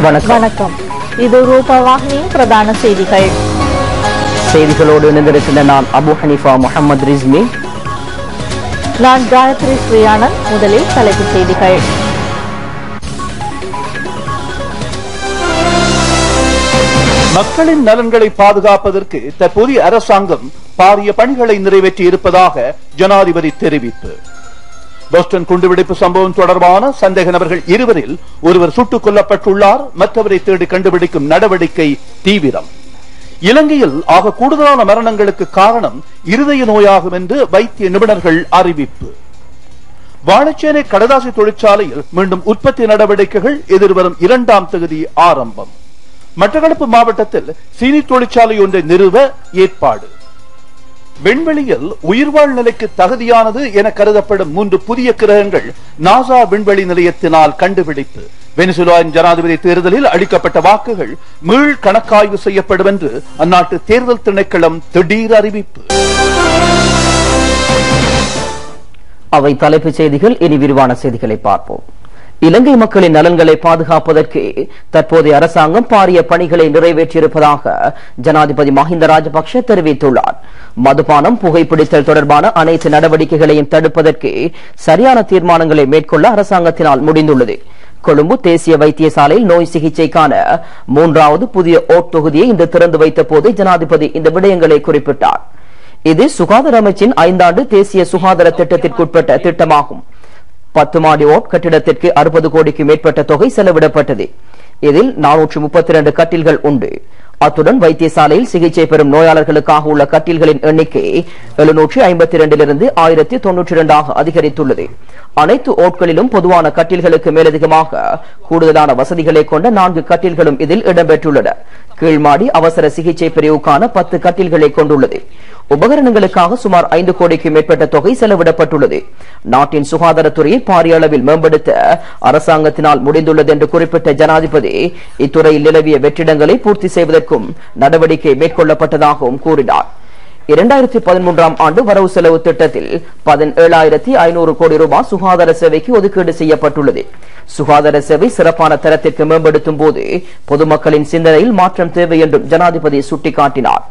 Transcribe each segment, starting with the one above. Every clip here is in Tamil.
வணக்கம். இது ரூபவாகினியின் பிரதான செய்திகள். செய்திகளோடு இணைந்திருக்கின்ற நான் அபு ஹனீஃபா முகமது ரிஸ்மி. நான் காயத்ரி ஸ்ரீயானந்த். முதலில் தலைப்புச் செய்திகள். மக்களின் நலன்களை பாதுகாப்பதற்கு தற்போதைய அரசாங்கம் பாரிய பணிகளை நிறைவேற்றி இருப்பதாக ஜனாதிபதி தெரிவிப்பு. போஸ்டன் குண்டுவெடிப்பு சம்பவம் தொடர்பான சந்தேக நபர்கள் இருவரில் ஒருவர் சுட்டுக் கொல்லப்பட்டுள்ளார். மற்றவரை தேடி கண்டுபிடிக்கும் நடவடிக்கை தீவிரம். இலங்கையில் ஆக கூடுதலான மரணங்களுக்கு காரணம் இருதய நோயாகும் என்று வைத்திய நிபுணர்கள் அறிவிப்பு. வாழைச்சேனை கடதாசி தொழிற்சாலையில் மீண்டும் உற்பத்தி நடவடிக்கைகள் எதிர்வரும் 2ஆம் தேதி ஆரம்பம். மட்டக்களப்பு மாவட்டத்தில் சீனி தொழிற்சாலை ஒன்றை நிறுவ ஏற்பாடு. விண்வெளியில் உயிர்வாழ் நிலைக்கு தகுதியானது என கருதப்படும் 3 புதிய கிரகங்கள் நாசா விண்வெளி நிலையத்தினால் கண்டுபிடிப்பு. வெனிசுலாவின் ஜனாதிபதி தேர்தலில் அளிக்கப்பட்ட வாக்குகள் மீள் கணக்காய்வு செய்யப்படும் என்று அந்நாட்டு தேர்தல் திணைக்களம் திடீர் அறிவிப்பு. அவை தலைப்புச் செய்திகள். இனி விரிவான செய்திகளை பார்ப்போம். இலங்கை மக்களின் நலன்களை பாதுகாப்பதற்கு தற்போதைய அரசாங்கம் பாரிய பணிகளை நிறைவேற்றியிருப்பதாக ஜனாதிபதி மஹிந்த ராஜபக்ஷ தெரிவித்துள்ளார். மதுபானம், புகைப்பிடித்தல் தொடர்பான அனைத்து நடவடிக்கைகளையும் தடுப்பதற்கு சரியான தீர்மானங்களை மேற்கொள்ள அரசாங்கத்தினால் முடிந்துள்ளது. கொழும்பு தேசிய வைத்தியசாலையில் நோய் சிகிச்சைக்கான 3வது புதிய ஓட் தொகுதியை இன்று திறந்து வைத்த போது ஜனாதிபதி இந்த விடயங்களை குறிப்பிட்டார். இது சுகாதார அமைச்சின் 5 ஆண்டு தேசிய சுகாதார திட்டத்திற்குட்பட்ட திட்டமாகும். 10 மாடி ஓட் கட்டிடத்திற்கு 60 கோடிக்கு மேற்பட்ட தொகை செலவிடப்பட்டது. இதில் 432 கட்டில்கள் உண்டு. அத்துடன் வைத்தியசாலையில் சிகிச்சை பெறும் நோயாளர்களுக்காக உள்ள கட்டில்களின் எண்ணிக்கை 752 1092 அதிகரித்துள்ளது. அனைத்து ஓட்களிலும் பொதுவான கட்டில்களுக்கு மேலதிகமாக கூடுதலான வசதிகளை கொண்ட 4 கட்டில்களும் இதில் இடம்பெற்றுள்ளன. கீழ்மாடி அவசர சிகிச்சை பிரிவுக்கான 10 கட்டில்களை கொண்டுள்ளது. உபகரணங்களுக்காக சுமார் 5 கோடிக்கு மேற்பட்ட தொகை செலவிடப்பட்டுள்ளது. நாட்டின் சுகாதாரத்துறையை பாரிய அளவில் மேம்படுத்த அரசாங்கத்தினால் முடிந்துள்ளது என்று குறிப்பிட்ட ஜனாதிபதி இத்துறையில் நிலவிய வெற்றிடங்களை பூர்த்தி செய்வதற்கும் நடவடிக்கை மேற்கொள்ளப்பட்டதாகவும் கூறினார். 2013ஆம் ஆண்டு வரவு செலவு திட்டத்தில் 17,500 கோடி ரூபாய் சுகாதார சேவைக்கு ஒதுக்கீடு செய்யப்பட்டுள்ளது. சுகாதார சேவை சிறப்பான தரத்திற்கு மேம்படுத்தும் போது பொதுமக்களின் சிந்தனையில் மாற்றம் தேவை என்றும் ஜனாதிபதி சுட்டிக்காட்டினார்.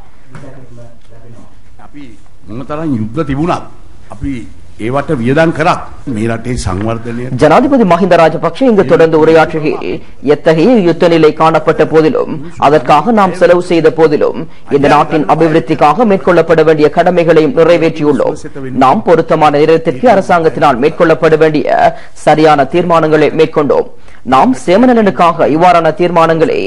ஜனாதிபதி மஹிந்த ராஜபக்ஷ இங்கு தொடர்ந்து உரையாற்றுகையில், எத்தகைய யுத்த நிலை காணப்பட்ட போதிலும், அதற்காக நாம் செலவு செய்த போதிலும், இந்த நாட்டின் அபிவிருத்திக்காக மேற்கொள்ளப்பட வேண்டிய கடமைகளையும் நிறைவேற்றியுள்ளோம். நாம் பொருத்தமான நேரத்திற்கு அரசாங்கத்தினால் மேற்கொள்ளப்பட வேண்டிய சரியான தீர்மானங்களை மேற்கொண்டோம். நாம் சேமநலனுக்காக இவ்வாறான தீர்மானங்களை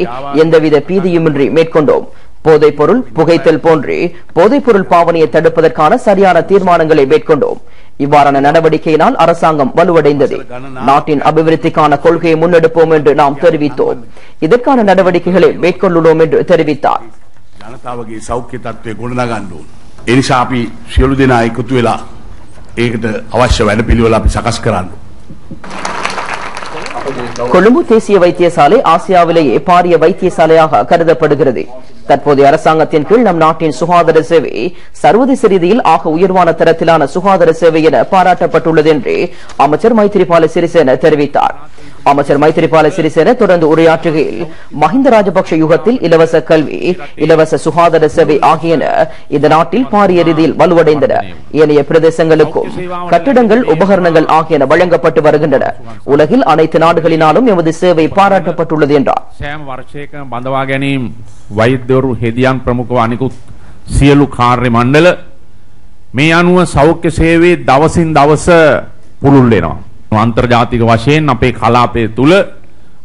எந்தவித பீதியுமின்றி மேற்கொண்டோம். போதைப் பொருள், புகைத்தல் போன்று போதைப் பொருள் பாவனையை தடுப்பதற்கான சரியான தீர்மானங்களை மேற்கொண்டோம். இவ்வாறான நடவடிக்கையினால் அரசாங்கம் வலுவடைந்தது. நாட்டின் அபிவிருத்திக்கான கொள்கையை முன்னெடுப்போம் என்று நாம் தெரிவித்தோம். இதற்கான நடவடிக்கைகளை மேற்கொள்ளுள்ளோம் என்று தெரிவித்தார். கொழும்பு தேசிய வைத்தியசாலை ஆசியாவிலேயே பாரிய வைத்தியசாலையாக கருதப்படுகிறது. தற்போதைய அரசாங்கத்தின் கீழ் நம் நாட்டின் சுகாதார சேவை சர்வதேச ரீதியில் ஆக உயர்வான தரத்திலான சுகாதார சேவை என பாராட்டப்பட்டுள்ளது என்று அமைச்சர் மைத்திரிபால சிறிசேன தெரிவித்தார். அமைச்சர் மைத்திரிபால சிறிசேன தொடர்ந்து உரையாற்றுகையில், மஹிந்த ராஜபக்ஷ யுகத்தில் இலவச கல்வி, இலவச சுகாதார சேவை ஆகியன இந்த நாட்டில் பாரிய ரீதியில் வலுவடைந்தன. ஏனைய பிரதேசங்களுக்கும் கட்டிடங்கள், உபகரணங்கள் ஆகியன வழங்கப்பட்டு வருகின்றன. உலகில் அனைத்து நாடுகளினாலும் எமது சேவை பாராட்டப்பட்டுள்ளது என்றார். වෛද්‍යවරු හෙදියන් ප්‍රමුඛව අනිකුත් සියලු කාර්ය මණ්ඩල මේ අනුව සෞඛ්‍ය සේවයේ දවසින් දවස පුළුල් වෙනවා. අන්තර්ජාතික වශයෙන් අපේ කලාපය තුල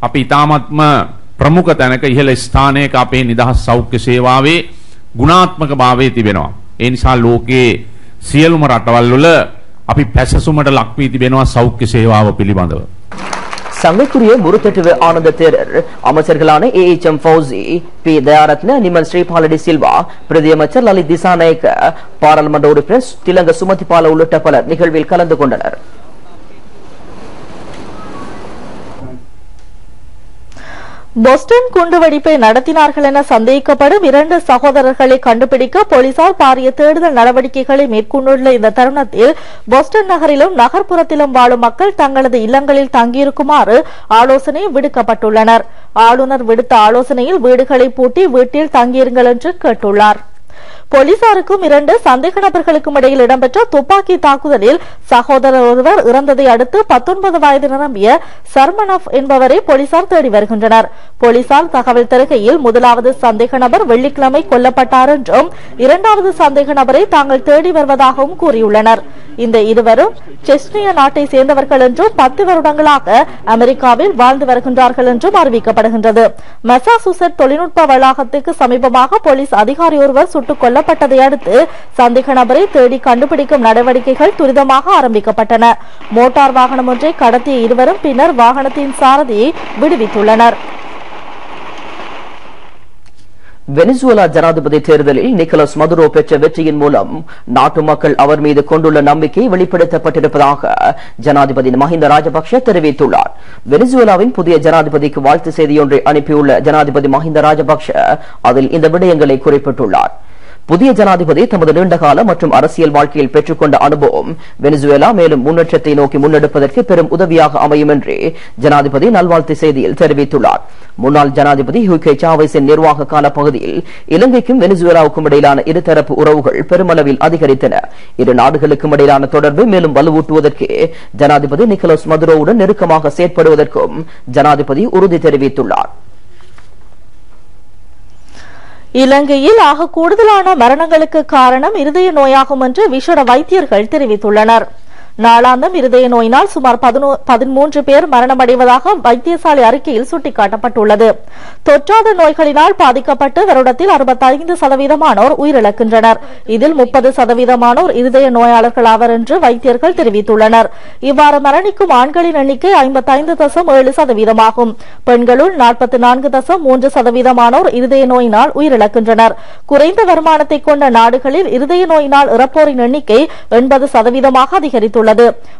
අපි ඉතාමත්ම ප්‍රමුඛ තැනක ඉහළ ස්ථානයක අපේ නිදහස් සෞඛ්‍ය සේවාවේ ගුණාත්මක භාවය තිබෙනවා. ඒ නිසා ලෝකයේ සියලුම රටවල් වල අපි පැසසුමට ලක් වී තිබෙනවා සෞඛ්‍ය සේවාව පිළිබඳව. சங்கைக்குரிய முருத்தட்டுவ ஆனந்த தேரர், அமைச்சர்களான AHM ஃபௌசி, பி தயாரத்ன, நிமல் ஸ்ரீபாலடி சில்வா, பிரதி அமைச்சர் லலித் திசாநாயக்க, பாராளுமன்ற உறுப்பினர் திலங்க சுமதிபால உள்ளிட்ட பலர் நிகழ்வில் கலந்து கொண்டனர். போஸ்டன் குண்டுவெடிப்பை நடத்தினார்கள் என சந்தேகிக்கப்படும் 2 சகோதரர்களை கண்டுபிடிக்க போலீசார் பாரிய தேடுதல் நடவடிக்கைகளை மேற்கொண்டுள்ள இந்த தருணத்தில் போஸ்டன் நகரிலும் நகர்ப்புறத்திலும் வாழும் மக்கள் தங்களது இல்லங்களில் தங்கியிருக்குமாறு ஆலோசனை விடுக்கப்பட்டுள்ளனர். ஆளுநர் விடுத்த ஆலோசனையில் வீடுகளை பூட்டி வீட்டில் தங்கியிருங்கள் என்று கேட்டுள்ளார். போலீசாருக்கும் 2 சந்தேக நபர்களுக்கும் இடையில் இடம்பெற்ற துப்பாக்கி தாக்குதலில் சகோதரர் ஒருவர் இறந்ததை அடுத்து 19 வயது நிரம்பிய சர்மனப் என்பவரை போலீசார் தேடி வருகின்றனர். போலீசார் தகவல் தருகையில் முதலாவது சந்தேக நபர் வெள்ளிக்கிழமை கொல்லப்பட்டார் என்றும் 2வது சந்தேக நபரை தாங்கள் தேடி வருவதாகவும் கூறியுள்ளனர். இந்த இருவரும் செச்னிய நாட்டை சேர்ந்தவர்கள் என்றும் 10 வருடங்களாக அமெரிக்காவில் வாழ்ந்து வருகின்றார்கள் என்றும் அறிவிக்கப்படுகின்றது. மெசாசூசெட் தொழில்நுட்ப வளாகத்துக்கு சமீபமாக போலீஸ் அதிகாரி ஒருவர் சுட்டுக் கொல்லப்பட்டதை அடுத்து சந்தேக நபரை தேடி கண்டுபிடிக்கும் நடவடிக்கைகள் துரிதமாக ஆரம்பிக்கப்பட்டன. மோட்டார் வாகனம் ஒன்றை கடத்திய இருவரும் பின்னர் வாகனத்தின் சாரதியை விடுவித்துள்ளனர். வெனிசுவேலா ஜனாதிபதி தேர்தலில் நிக்கோலஸ் மதுரோ பெற்ற வெற்றியின் மூலம் நாட்டு மக்கள் அவர் மீது கொண்டுள்ள நம்பிக்கை வெளிப்படுத்தப்பட்டிருப்பதாக ஜனாதிபதி மஹிந்த ராஜபக்ஷ தெரிவித்துள்ளார். வெனிசுவேலாவின் புதிய ஜனாதிபதிக்கு வாழ்த்து செய்தியொன்றை அனுப்பியுள்ள ஜனாதிபதி மஹிந்த ராஜபக்ஷ அதில் இந்த விடயங்களை குறிப்பிட்டுள்ளார். புதிய ஜனாதிபதி தமது நீண்டகால மற்றும் அரசியல் வாழ்க்கையில் பெற்றுக்கொண்ட அனுபவம் வெனிசுவேலா மேலும் முன்னேற்றத்தை நோக்கி முன்னெடுப்பதற்கு பெரும் உதவியாக அமையும் என்று ஜனாதிபதி நல்வாழ்த்து செய்தியில் தெரிவித்துள்ளார். முன்னாள் ஜனாதிபதி ஹியூகோ சாவேஸின் நிர்வாக கால பகுதியில் இலங்கைக்கும் வெனிசுவேலாவுக்கும் இடையிலான இருதரப்பு உறவுகள் பெருமளவில் அதிகரித்தன. இரு நாடுகளுக்கும் இடையிலான தொடர்பை மேலும் வலுவூட்டுவதற்கு ஜனாதிபதி நிக்கோலஸ் மதுரோவுடன் நெருக்கமாக செயற்படுவதற்கும் ஜனாதிபதி உறுதி தெரிவித்துள்ளார். இலங்கையில் ஆக கூடுதலான மரணங்களுக்கு காரணம் இருதய நோயாகும் என்று விசேட வைத்தியர்கள் தெரிவித்துள்ளனர். நாளாந்தம் இருதய நோயினால் சுமார் 13 பேர் மரணமடைவதாக வைத்தியசாலை அறிக்கையில் சுட்டிக்காட்டப்பட்டுள்ளது. தொற்றாத நோய்களினால் பாதிக்கப்பட்டு வருடத்தில் 65% உயிரிழக்கின்றனர். இதில் 30% இருதய நோயாளர்கள் ஆவர் என்று வைத்தியர்கள் தெரிவித்துள்ளனர். இவ்வாறு மரணிக்கும் ஆண்களின் எண்ணிக்கை 55.7% ஆகும். பெண்களுள் 44.3% இருதய நோயினால் உயிரிழக்கின்றனர். குறைந்த வருமானத்தை கொண்ட நாடுகளில் இருதய நோயினால் இறப்போரின் எண்ணிக்கை 80% அதிகரித்துள்ளது.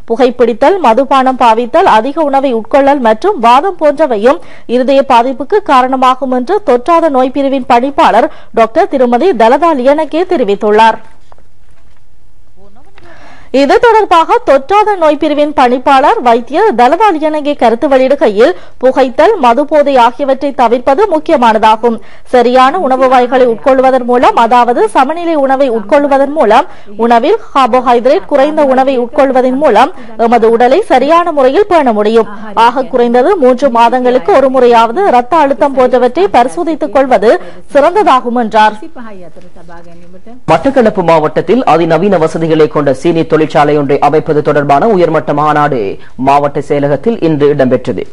புகைப்பிடித்தல், மதுபானம் பாவித்தல், அதிக உணவை உட்கொள்ளல் மற்றும் வாதம் போன்றவையும் இருதய பாதிப்புக்கு காரணமாகும் என்று தொற்றாத நோய் பிரிவின் பணிப்பாளர் டாக்டர் திருமதி தலதா லியனகே தெரிவித்துள்ளார். இது தொடர்பாக தொற்றாத நோய் பிரிவின் பணிப்பாளர் வைத்தியர் தலதா லியனகே கருத்து வெளியிடுகையில் புகைத்தல், மதுபோதை ஆகியவற்றை தவிர்ப்பது முக்கியமானதாகும். சரியான உணவு வகைகளை உட்கொள்வதன் மூலம், அதாவது சமநிலை உணவை உட்கொள்வதன் மூலம், உணவில் கார்போஹைட்ரேட் குறைந்த உணவை உட்கொள்வதன் மூலம் எமது உடலை சரியான முறையில் பேண முடியும். ஆக குறைந்தது 3 மாதங்களுக்கு ஒரு முறையாவது இரத்த அழுத்தம் போன்றவற்றை பரிசோதித்துக் கொள்வது சிறந்ததாகும் என்றார். மட்டக்களப்பு மாவட்டத்தில் அதிநவீன வசதிகளை கொண்ட சீனி தொழிற்சாலை ஒன்றை அமைப்பது தொடர்பான உயர்மட்ட மாநாடு மாவட்ட செயலகத்தில் இன்று இடம்பெற்றது.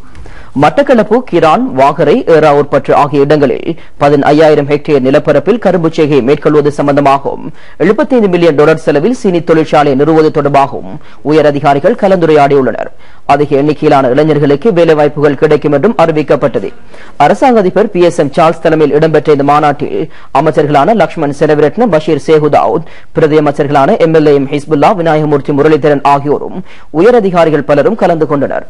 மட்டக்களப்பு, கிரான், வாகரை, ஏறாவூர்பற்று ஆகிய இடங்களில் 15,000 ஹெக்டேர் நிலப்பரப்பில் கரும்பு செய்கை மேற்கொள்வது சம்பந்தமாகவும் $75 மில்லியன் செலவில் சீனி தொழிற்சாலை நிறுவுவது தொடர்பாகவும் உயர் அதிகாரிகள் கலந்துரையாடியுள்ளனர். அதிக எண்ணிக்கையிலான இளைஞர்களுக்கு வேலைவாய்ப்புகள் கிடைக்கும் என்றும் அறிவிக்கப்பட்டது. அரசாங்க அதிபர் PSM சார்ல்ஸ் தலைமையில் இடம்பெற்ற இந்த மாநாட்டில் அமைச்சர்களான லக்ஷ்மண் செனவிரட்ன, பஷீர் சேகுதாவுத், பிரதி அமைச்சர்களான MLA ஹிஸ்புல்லா, விநாயகமூர்த்தி, முரளிதரன் ஆகியோரும் உயர் அதிகாரிகள் பலரும் கலந்து கொண்டனர்.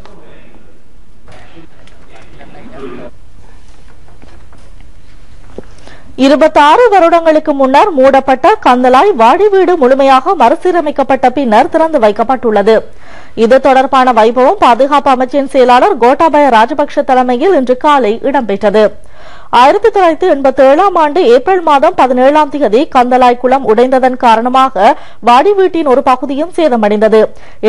26 வருடங்களுக்கு முன்னர் மூடப்பட்ட கந்தலாய் வாடி வீடு முழுமையாக மறுசீரமைக்கப்பட்ட பின்னர் திறந்து வைக்கப்பட்டுள்ளது. இது தொடர்பான வைபவம் பாதுகாப்பு அமைச்சின் செயலாளர் கோட்டாபய ராஜபக்ஷ தலைமையில் இன்று காலை இடம்பெற்றது. 1987 ஆண்டு ஏப்ரல் மாதம் 17ஆம் தேதி கந்தலாய் குளம் உடைந்ததன் காரணமாக வாடி வீட்டின் ஒரு பகுதியும் சேதமடைந்தது.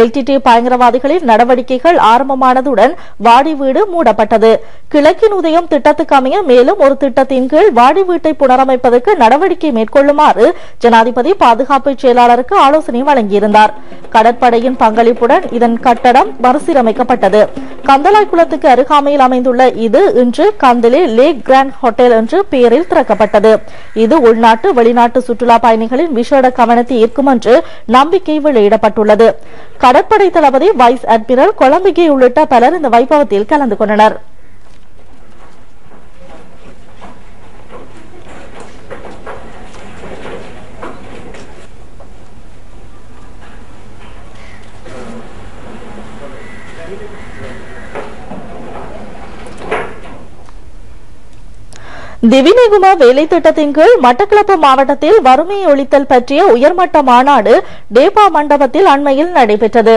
LTT பயங்கரவாதிகளின் நடவடிக்கைகள் ஆரம்பமானதுடன் வாடி வீடு மூடப்பட்டது. கிழக்கின் உதயம் திட்டத்துக்கு அமைய மேலும் ஒரு திட்டத்தின் கீழ் வாடி வீட்டை புனரமைப்பதற்கு நடவடிக்கை மேற்கொள்ளுமாறு ஜனாதிபதி பாதுகாப்பு செயலாளருக்கு ஆலோசனை வழங்கியிருந்தார். கடற்படையின் பங்களிப்புடன் இதன் கட்டடம் மறுசீரமைக்கப்பட்டது. கந்தலாய் குளத்துக்கு அருகாமையில் அமைந்துள்ள இது இன்று கந்தலே லேக் கிராண்ட் ஹோட்டல் என்று பெயரில் திறக்கப்பட்டது. இது உள்நாட்டு வெளிநாட்டு சுற்றுலா பயணிகளின் விசேட கவனத்தை ஈர்க்கும் என்று நம்பிக்கை வெளியிடப்பட்டுள்ளது. கடற்படை தளபதி வைஸ் அட்மிரல் கொலம்பிகே உள்ளிட்ட பலர் இந்த வைபவத்தில் கலந்து கொண்டனர். திவிநெகும வேலை திட்டத்தின் கீழ் மட்டக்களப்பு மாவட்டத்தில் வறுமையை ஒழித்தல் பற்றிய உயர்மட்ட மாநாடு டேபா மண்டபத்தில் அண்மையில் நடைபெற்றது.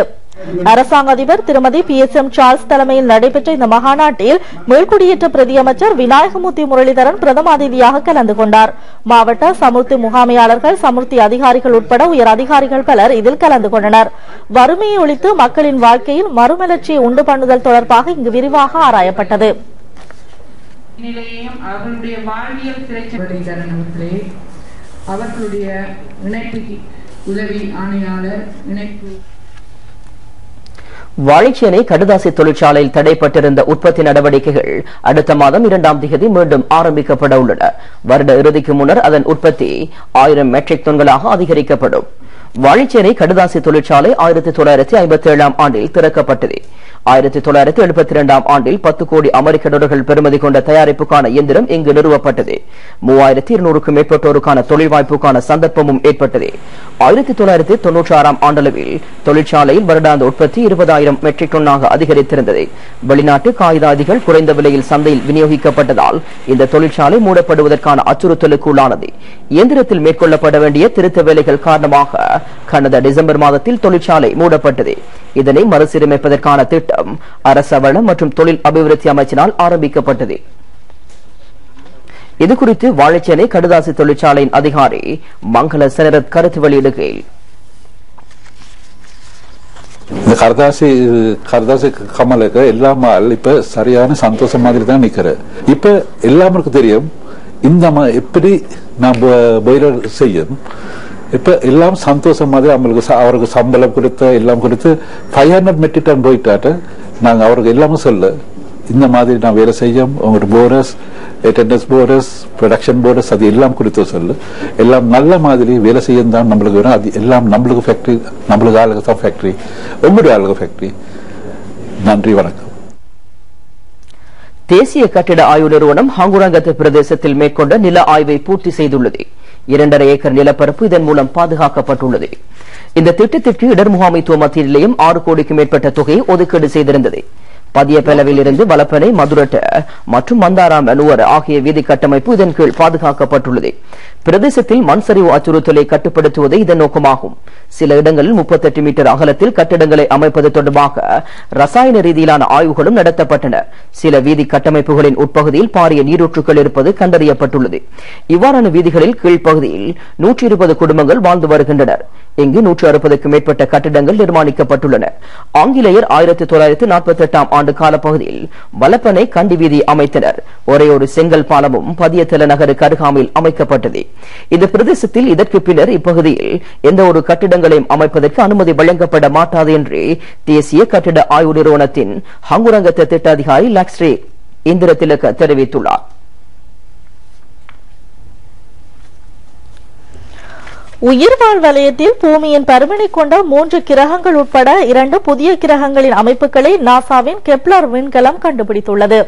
அரசாங்க அதிபர் திருமதி PSM சார்ல்ஸ் தலைமையில் நடைபெற்ற இந்த மகாநாட்டில் மீள்குடியேற்ற பிரதியமைச்சர் விநாயகமூர்த்தி முரளிதரன் பிரதம அதிதியாக கலந்து கொண்டார். மாவட்ட சமுர்த்தி முகாமையாளர்கள், சமுர்த்தி அதிகாரிகள் உட்பட உயர் அதிகாரிகள் பலர் இதில் கலந்து கொண்டனர். வறுமையை ஒழித்து மக்களின் வாழ்க்கையில் மறுமலர்ச்சியை உண்டு பண்ணுதல் தொடர்பாக இங்கு விரிவாக ஆராயப்பட்டது. அவர்களுடைய வாழ்வியல் பிரச்சனை அவர்களுடைய இணைப்பு உதவி ஆணையாளர் இணைப்பு வாழைச்சேனை கடுதாசி தொழிற்சாலையில் தடைப்பட்டிருந்த உற்பத்தி நடவடிக்கைகள் அடுத்த மாதம் 2ஆம் தேதி மீண்டும் ஆரம்பிக்கப்பட உள்ளன. வருட இறுதிக்கு முன்னர் அதன் உற்பத்தி 1000 மெட்ரிக் டன்களாக அதிகரிக்கப்படும். வாழைச்சேனை கடுதாசி தொழிற்சாலை 1957ஆம் ஆண்டில் திறக்கப்பட்டது. 1972ஆம் ஆண்டில் 10 கோடி அமெரிக்க டாலர்கள் பெறுமதி கொண்ட தயாரிப்புக்கான இயந்திரம் இங்கு நிறுவப்பட்டது. 3200க்கும் மேற்பட்டோருக்கான தொழில் வாய்ப்புக்கான சந்தர்ப்பமும் ஏற்பட்டது. 1996ஆம் ஆண்டளவில் தொழிற்சாலையில் வருடாந்த உற்பத்தி 20,000 மெட்ரிக் டன்னாக அதிகரித்திருந்தது. வெளிநாட்டு காகிதாதிகள் குறைந்த விலையில் சந்தையில் விநியோகிக்கப்பட்டதால் இந்த தொழிற்சாலை மூடப்படுவதற்கான அச்சுறுத்தலுக்கு உள்ளானது. இயந்திரத்தில் மேற்கொள்ளப்பட வேண்டிய திருத்த வேலைகள் காரணமாக கடந்த டிசம்பர் மாதத்தில் தொழிற்சாலை மூடப்பட்டது. இதனை மறுசீரமைப்பதற்கான திட்டம் அரச வளம் மற்றும் தொழில் அபிவிருத்தி அமைச்சினால் ஆரம்பிக்கப்பட்டது. இதுகுறித்து வாழைச்சேனை கடுதாசி தொழிற்சாலையின் அதிகாரி மங்கள செனரத் கருத்து வெளியிடுகையில், இந்த கர்தாசி கமலுக்கு எல்லாம் இப்ப சரியான சந்தோஷம் மாதிரி தான் நிக்கிற. இப்ப எல்லாருக்கும் தெரியும் இந்த எப்படி நான் பாய்லர் செய்யும். இப்ப எல்லாம் சந்தோஷம் மாதிரி அவருக்கு சம்பளம் கொடுத்து எல்லாம் கொடுத்து 500 மெட்ரிக் டன் போயிட்டாட்டு நாங்க அவருக்கு எல்லாமே சொல்ல இந்த மாதிரி நான் வேலை செய்யும். உங்களோட bonus, attendance bonus, production bonus அது எல்லாம் கொடுத்து சொல்லு. எல்லாம் நல்ல மாதிரி வேலை செய்யும் தான் நம்மளுக்கு வேணும். அது எல்லாம் நம்மளுக்கு ஃபேக்டரி, நம்மளுக்கு ஆளுக்கு தான் ஃபேக்டரி, உங்களுடைய ஆளுக்கு ஃபேக்டரி. நன்றி, வணக்கம். தேசிய கட்டிட ஆய்வு நிறுவனம் ஹங்குரங்கத்து பிரதேசத்தில் மேற்கொண்ட நில ஆய்வை பூர்த்தி செய்துள்ளது. 2.5 ஏக்கர் நிலப்பரப்பு இதன் மூலம் பாதுகாக்கப்பட்டுள்ளது. இந்த திட்டத்திற்கு இடர் முகாமைத்துவ மத்திய நிலையம் 6 கோடிக்கும் மேற்பட்ட தொகையை ஒதுக்கீடு செய்திருந்தது. பதியப்பெலவில் இருந்து வலப்பனை, மதுரட்ட மற்றும் மந்தாராம் நுவர ஆகிய வீதி கட்டமைப்பு இதன் கீழ் பாதுகாக்கப்பட்டுள்ளது. பிரதேசத்தில் மண் சரிவு அச்சுறுத்தலை கட்டுப்படுத்துவதே இதன் நோக்கமாகும். சில இடங்களில் 38 மீட்டர் அகலத்தில் கட்டிடங்களை அமைப்பது தொடர்பாக ரசாயன ரீதியிலான ஆய்வுகளும் நடத்தப்பட்டன. சில வீதி கட்டமைப்புகளின் உட்பகுதியில் பாரிய நீரூற்றுகள் இருப்பது கண்டறியப்பட்டுள்ளது. இவ்வாறான வீதிகளில் கீழ்ப்பகுதியில் 120 குடும்பங்கள் வாழ்ந்து வருகின்றனர். இங்கு 160க்கும் மேற்பட்ட கட்டிடங்கள் நிர்மாணிக்கப்பட்டுள்ளன. ஆங்கிலேயர் 1948ஆம் ஆண்டு காலப்பகுதியில் வலப்பனை கண்டி வீதி அமைத்தனர். ஒரே ஒரு செங்கல் பாலமும் பதியத்தல நகருக்கு அருகாமையில் அமைக்கப்பட்டது. இந்த பிரதேசத்தில் இதற்கு பின்னர் இப்பகுதியில் எந்த ஒரு கட்டிடங்களையும் அமைப்பதற்கு அனுமதி வழங்கப்பட மாட்டாது என்று தேசிய கட்டிட ஆய்வு நிறுவனத்தின் ஹங்குரங்கத்த திட்ட அதிகாரி லக்ஸ்ரீ இந்திர திலக தெரிவித்துள்ளார். உயிர்வாழ் வலயத்தில் பூமியின் பருமனை கொண்ட 3 கிரகங்கள் உட்பட 2 புதிய கிரகங்களின் அமைப்புகளை நாசாவின் கெப்லர் விண்கலம் கண்டுபிடித்துள்ளது.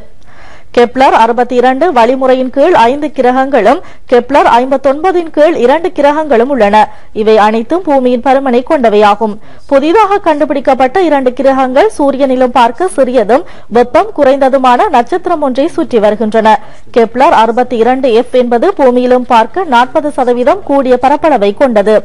கெப்லர் 62 வழிமுறையின் கீழ் 5 கிரகங்களும் கெப்லர் 59 கீழ் 2 கிரகங்களும் உள்ளன. இவை அனைத்தும் பூமியின் பருமனை கொண்டவையாகும். புதிதாக கண்டுபிடிக்கப்பட்ட 2 கிரகங்கள் சூரியனிலும் பார்க்க சிறியதும் வெப்பம் குறைந்ததுமான நட்சத்திரம் ஒன்றை சுற்றி வருகின்றன. கெப்லர் 62F என்பது பூமியிலும் பார்க்க 40% கூடிய பரப்பளவை கொண்டது.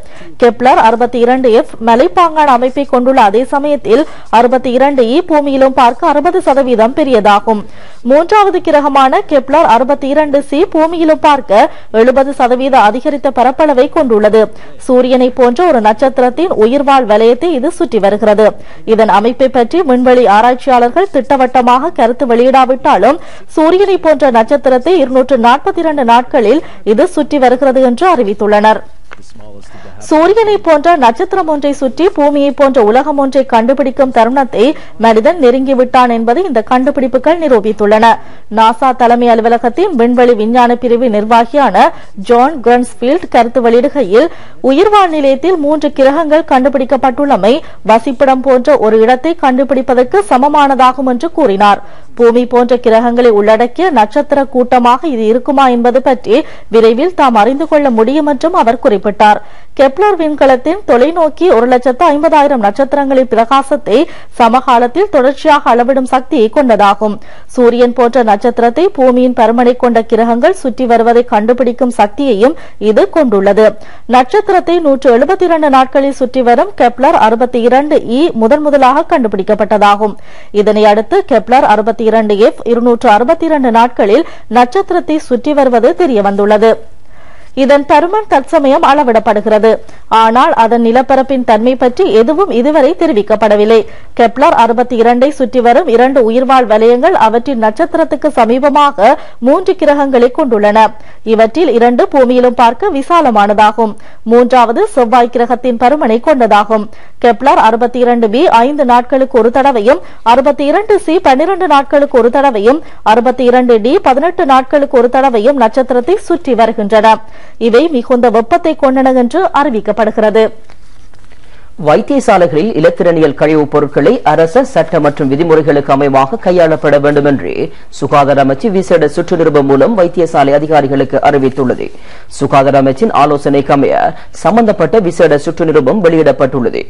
கெப்லர் 62F மலைப்பாங்கான அமைப்பை கொண்டுள்ள அதே சமயத்தில் 62E பூமியிலும் பார்க்க 60% பெரியதாகும். மூன்றாவது கிரகமான கெப்லர் 62C பூமியிலும் பார்க்க 70% அதிகரித்த பரப்பளவை கொண்டுள்ளது. சூரியனை போன்ற ஒரு நட்சத்திரத்தின் உயிர்வாழ் வலயத்தை இது சுற்றி வருகிறது. இதன் அமைப்பை பற்றி விண்வெளி ஆராய்ச்சியாளர்கள் திட்டவட்டமாக கருத்து வெளியிடாவிட்டாலும் சூரியனை போன்ற நட்சத்திரத்தை 242 நாட்களில் இது சுற்றி வருகிறது என்று அறிவித்துள்ளனர். சூரியனை போன்ற நட்சத்திரம் ஒன்றை சுற்றி பூமியை போன்ற உலகம் ஒன்றை கண்டுபிடிக்கும் தருணத்தை மனிதன் நெருங்கிவிட்டான் என்பதை இந்த கண்டுபிடிப்புகள் நிரூபித்துள்ளன. நாசா தலைமை அலுவலகத்தின் விண்வெளி விஞ்ஞான பிரிவு நிர்வாகியான ஜான் கிரன்ஸ்பீல்ட் கருத்து வெளியிடுகையில், உயிர்வாழ் நிலையத்தில் 3 கிரகங்கள் கண்டுபிடிக்கப்பட்டுள்ளமை வசிப்பிடம் போன்ற ஒரு இடத்தை கண்டுபிடிப்பதற்கு சமமானதாகும் என்று கூறினார். பூமி போன்ற கிரகங்களை உள்ளடக்கிய நட்சத்திர கூட்டமாக இது இருக்குமா என்பது பற்றி விரைவில் தாம் அறிந்து கொள்ள முடியும் என்றும் அவர் குறிப்பிட்டார். குறிப்பிட்டார். கெப்லர் விண்கலத்தின் தொலைநோக்கி 1,50,000 நட்சத்திரங்களின் பிரகாசத்தை சமகாலத்தில் தொடர்ச்சியாக அளவிடும் சக்தியை கொண்டதாகும். சூரியன் போன்ற நட்சத்திரத்தை பூமியின் பருமனை கொண்ட கிரகங்கள் சுற்றி வருவதை கண்டுபிடிக்கும் சக்தியையும் இது கொண்டுள்ளது. நட்சத்திரத்தை 172 நாட்களில் சுற்றி வரும் கெப்லர் 62E முதலாக கண்டுபிடிக்கப்பட்டதாகும். இதனை அடுத்து கெப்லர் 62F 262 நாட்களில் நட்சத்திரத்தை சுற்றி வருவது தெரியவந்துள்ளது. இதன் பருமன் தற்சமயம் அளவிடப்படுகிறது. ஆனால் அதன் நிலப்பரப்பின் தன்மை பற்றி எதுவும் இதுவரை தெரிவிக்கப்படவில்லை. கெப்லர் 62 சுற்றி வரும் 2 உயிர்வாழ் வலயங்கள் அவற்றின் நட்சத்திரத்துக்கு சமீபமாக 3 கிரகங்களை கொண்டுள்ளன. இவற்றில் 2 பூமியிலும் பார்க்க விசாலமானதாகும். 3வது செவ்வாய் கிரகத்தின் பருமனை கொண்டதாகும். கெப்லர் 62b 5 நாட்களுக்கு ஒரு தடவையும், 62c 12 நாட்களுக்கு ஒரு தடவையும், 62d 18 நாட்களுக்கு ஒரு தடவையும் நட்சத்திரத்தை சுற்றி வருகின்றன. இவை மிகுந்த வெப்பத்தை கொண்டன என்று அறிவிக்கப்படுகிறது. வைத்தியசாலைகளில் இலத்திரனியல் கழிவுப் பொருட்களை அரச சட்ட மற்றும் விதிமுறைகளுக்கு அமைவாக கையாளப்பட வேண்டும் என்று சுகாதார அமைச்சு விசேட சுற்று நிருபம் மூலம் வைத்தியசாலை அதிகாரிகளுக்கு அறிவித்துள்ளது. சுகாதார அமைச்சின் ஆலோசனைக்கு அமைய சம்பந்தப்பட்ட விசேட சுற்று நிருபம் வெளியிடப்பட்டுள்ளது.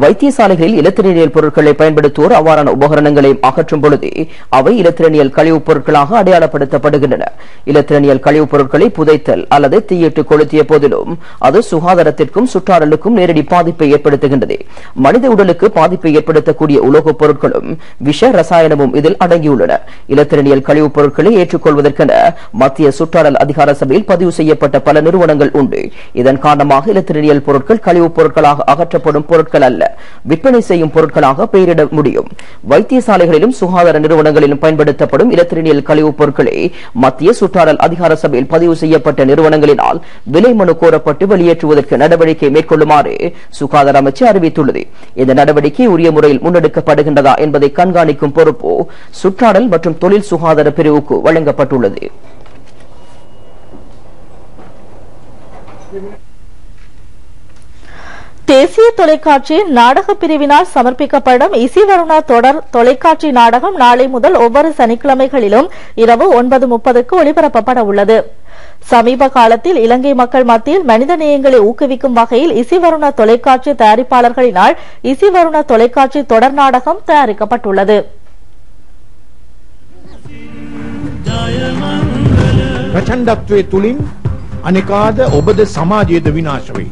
வைத்தியசாலைகளில் இலத்திரனியல் பொருட்களை பயன்படுத்துவோர் அவ்வாறான உபகரணங்களை அகற்றும் பொழுது அவை இலத்திரனியல் கழிவுப் பொருட்களாக அடையாளப்படுத்தப்படுகின்றன. இலத்திரனியல் கழிவுப் பொருட்களை புதைத்தல் அல்லது தீயிட்டு கொளுத்திய போதிலும் அது சுகாதாரத்திற்கும் சுற்றாடலுக்கும் நேரடி பாதிப்பை ஏற்படுத்துகின்றது. மனித உடலுக்கு பாதிப்பை ஏற்படுத்தக்கூடிய உலோகப் பொருட்களும் விஷ ரசாயனமும் இதில் அடங்கியுள்ளன. இலத்திரனியல் கழிவுப் பொருட்களை ஏற்றுக்கொள்வதற்கென மத்திய சுற்றாடல் அதிகார சபையில் பதிவு செய்யப்பட்ட பல நிறுவனங்கள் உண்டு. இதன் காரணமாக இலத்திரனியல் பொருட்கள் கழிவுப் பொருட்களாக அகற்றப்படும் பொருட்கள் அல்ல, விற்பனை செய்யும் பொருட்களாக பெயரிட முடியும். வைத்தியசாலைகளிலும் சுகாதார நிறுவனங்களிலும் பயன்படுத்தப்படும் இலத்திரனியல் கழிவுப் பொருட்களை மத்திய சுற்றாடல் அதிகார சபையில் பதிவு செய்யப்பட்ட நிறுவனங்களினால் விலை மனு கோரப்பட்டு வெளியேற்றுவதற்கு நடவடிக்கை மேற்கொள்ளுமாறு சுகாதார அமைச்சு அறிவித்துள்ளது. இந்த நடவடிக்கை உரிய முறையில் முன்னெடுக்கப்படுகின்றதா என்பதை கண்காணிக்கும் பொறுப்பு சுற்றாடல் மற்றும் தொழில் சுகாதார பிரிவுக்கு வழங்கப்பட்டுள்ளது. தேசிய தொலைக்காட்சியின் நாடக பிரிவினால் சமர்ப்பிக்கப்படும் இசிவருணா தொடர் தொலைக்காட்சி நாடகம் நாளை முதல் ஒவ்வொரு சனிக்கிழமைகளிலும் இரவு 9:30க்கு ஒளிபரப்பப்பட உள்ளது. சமீப காலத்தில் இலங்கை மக்கள் மத்தியில் மனித நேயங்களை ஊக்குவிக்கும் வகையில் இசிவருணா தொலைக்காட்சி தயாரிப்பாளர்களினால் இசிவருணா தொலைக்காட்சி தொடர் நாடகம் தயாரிக்கப்பட்டுள்ளது. ප්‍රචණ්ඩත්වයේ තුලින් අනිකාද ඔබද සමාජයේද විනාශ වේ.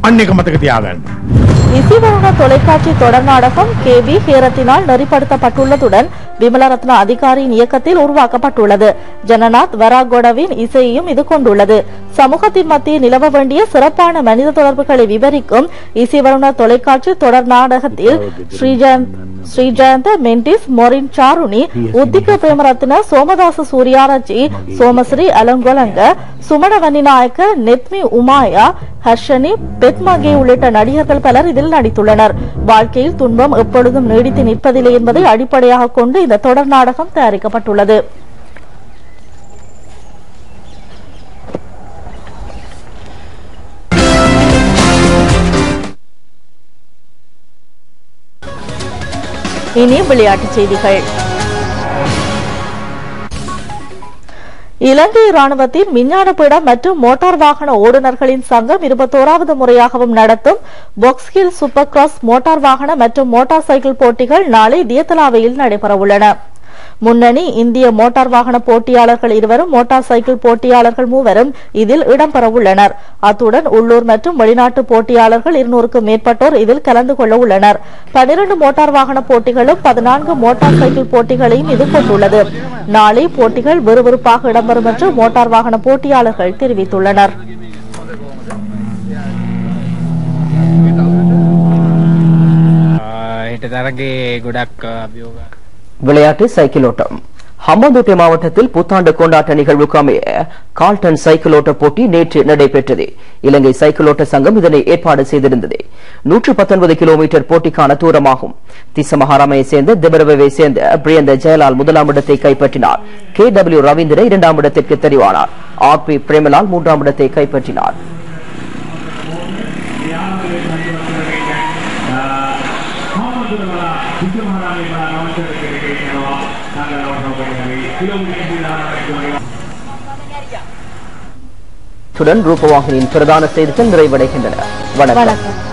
අන්න එක මතක තියාගන්න. இசிவருணா தொலைக்காட்சி தொடர் நாடகம் KB ஹேரத்தினால் நெறிப்படுத்தப்பட்டுள்ளதுடன் விமலரத்ன அதிகாரியின் இயக்கத்தில் உருவாக்கப்பட்டுள்ளது. ஜனநாத் வராகோடவின் இசையையும் இது கொண்டுள்ளது. சமூகத்தின் மத்தியில் நிலவ வேண்டிய சிறப்பான மனித தொடர்புகளை விவரிக்கும் இசிவருணா தொலைக்காட்சி தொடர் நாடகத்தில் ஸ்ரீஜயந்த மெண்டிஸ், மொரின் சாருணி, உத்திக பிரேமரத்ன, சோமதாச சூர்யாரஜி, சோமஸ்ரீ அலங்கொலங்க, சுமண வன்னிநாயக்க, நெத்மி உமாயா, ஹர்ஷனி, பெத்மகே உள்ளிட்ட நடிகர்கள் பலர் இதில் நடித்துள்ளனர். வாழ்க்கையில் துன்பம் எப்பொழுதும் நீடித்து நிற்பதில்லை என்பதை அடிப்படையாக கொண்டு இந்த தொடர் நாடகம் தயாரிக்கப்பட்டுள்ளது. இனி விளையாட்டுச் செய்திகள். இலங்கை ராணுவத்தின் விஞ்ஞான பீடம் மற்றும் மோட்டார் வாகன ஓட்டுநர்களின் சங்கம் 21வது முறையாகவும் நடத்தும் பொக்ஸ்ஹில் சூப்பர் கிராஸ் மோட்டார் வாகன மற்றும் மோட்டார் சைக்கிள் போட்டிகள் நாளை தியத்தலாவையில் நடைபெறவுள்ளன. முன்னணி இந்திய மோட்டார் வாகன போட்டியாளர்கள் 2 மோட்டார் சைக்கிள் போட்டியாளர்கள் 3 இதில் இடம்பெறவுள்ளனர். அத்துடன் உள்ளூர் மற்றும் வெளிநாட்டு போட்டியாளர்கள் 200க்கும் மேற்பட்டோர் இதில் கலந்து கொள்ள உள்ளனர். 12 மோட்டார் வாகன போட்டிகளும் 14 மோட்டார் சைக்கிள் போட்டிகளையும் இது கொண்டுள்ளது. நாளை போட்டிகள் விறுவிறுப்பாக இடம்பெறும் என்று மோட்டார் வாகன போட்டியாளர்கள் தெரிவித்துள்ளனர். விளையாட்டு சைக்கிள் ஓட்டம். ஹம்பாந்தோட்டை மாவட்டத்தில் புத்தாண்டு கொண்டாட்ட நிகழ்வுக்கு அமைய கால்டன் சைக்கிள் ஓட்ட போட்டி நேற்று நடைபெற்றது. இலங்கை சைக்கிள் ஓட்ட சங்கம் இதனை ஏற்பாடு செய்திருந்தது. 119 கிலோமீட்டர் போட்டிக்கான தூரமாகும். திசமஹாராமையை சேர்ந்த திபரவை சேர்ந்த பிரியந்த ஜெயலால் 1ஆம் இடத்தை கைப்பற்றினார். KW ரவீந்திர 2ஆம் இடத்திற்கு தெரிவானார். RP பிரேமலால் 3ஆம் இடத்தை கைப்பற்றினார். இத்துடன் ரூபவாகினியின் பிரதான செய்திகள் நிறைவடைகின்றன. வணக்கம்.